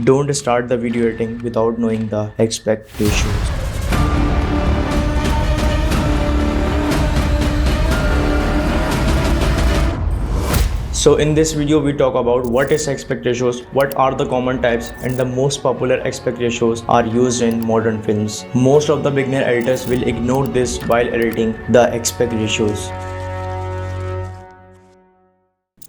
Don't start the video editing without knowing the aspect ratios. So in this video we talk about what is aspect ratios, what are the common types, and the most popular aspect ratios are used in modern films. Most of the beginner editors will ignore this while editing the aspect ratios.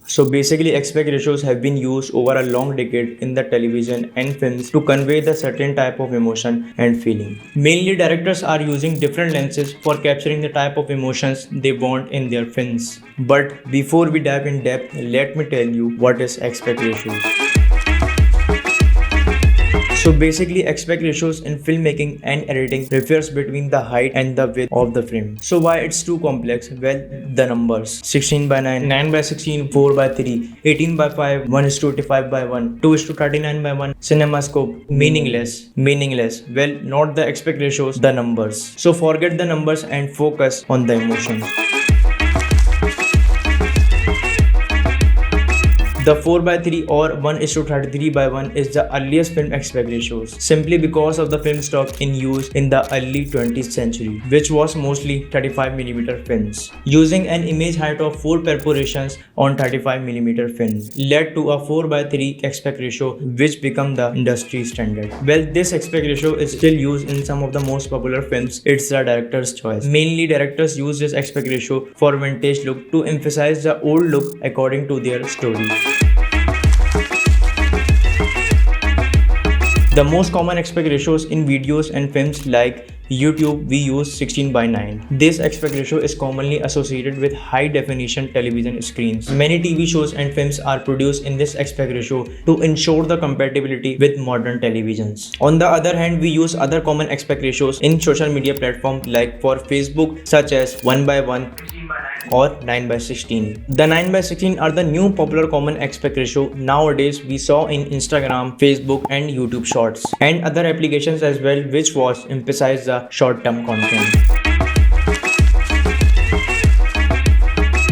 So basically aspect ratios have been used over a long decade in the television and films to convey the certain type of emotion and feeling. Mainly directors are using different lenses for capturing the type of emotions they want in their films. But before we dive in depth, let me tell you what is aspect ratio. So basically aspect ratios in filmmaking and editing refers between the height and the width of the frame. So why it's too complex? Well, the numbers 16 by 9, 9 by 16, 4 by 3, 18 by 5, 1 is to 85 by 1, 2 is to 39 by 1, cinemascope, meaningless. Well, not the aspect ratios, the numbers. So forget the numbers and focus on the emotions. The 4 by 3 or 1 is to 33 by 1 is the earliest film aspect ratios, simply because of the film stock in use in the early 20th century, which was mostly 35mm films. Using an image height of 4 perforations on 35mm film led to a 4 by 3 aspect ratio, which became the industry standard. Well, this aspect ratio is still used in some of the most popular films. It's the director's choice. Mainly directors use this aspect ratio for vintage look to emphasize the old look according to their story. The most common aspect ratios in videos and films like YouTube, we use 16 by 9. This aspect ratio is commonly associated with high definition television screens. Many TV shows and films are produced in this aspect ratio to ensure the compatibility with modern televisions. On the other hand, we use other common aspect ratios in social media platforms like for Facebook, such as 1 by 1 or 9 by 16. The 9 by 16 are the new popular common aspect ratio nowadays we saw in Instagram, Facebook and YouTube Shorts and other applications as well, which was emphasize the short-term content.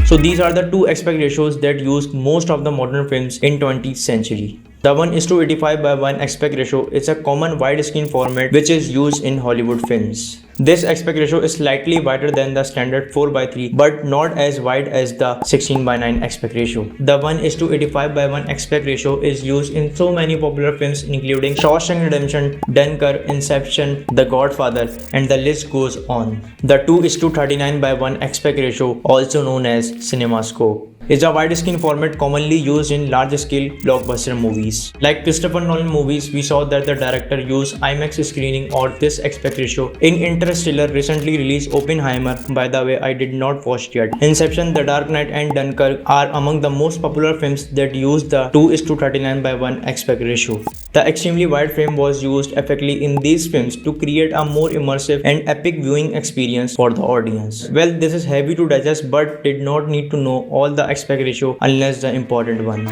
So these are the two aspect ratios that used most of the modern films in 20th century. The 1 is to 85 by 1 aspect ratio is a common widescreen format which is used in Hollywood films. This aspect ratio is slightly wider than the standard 4 by 3 but not as wide as the 16 by 9 aspect ratio. The 1 is to 85 by 1 aspect ratio is used in so many popular films including Shawshank Redemption, Dunkirk, Inception, The Godfather, and the list goes on. The 2 is to 39 by 1 aspect ratio, also known as cinemascope, is a widescreen format commonly used in large-scale blockbuster movies. Like Christopher Nolan movies, we saw that the director used IMAX screening or this aspect ratio. In Interstellar, recently released Oppenheimer, by the way, I did not watch yet. Inception, The Dark Knight and Dunkirk are among the most popular films that use the 2 is to 39 by 1 aspect ratio. The extremely wide frame was used effectively in these films to create a more immersive and epic viewing experience for the audience. Well, this is heavy to digest but did not need to know all the aspect ratio unless the important one.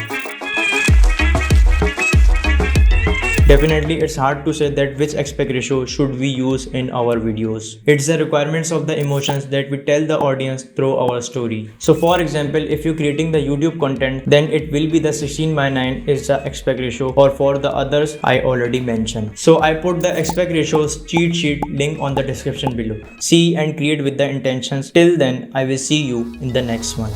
Definitely, it's hard to say that which aspect ratio should we use in our videos. It's the requirements of the emotions that we tell the audience through our story. So for example, if you're creating the YouTube content, then it will be the 16 by 9 is the aspect ratio, or for the others I already mentioned. So I put the aspect ratios cheat sheet link on the description below. See and create with the intentions. Till then, I will see you in the next one.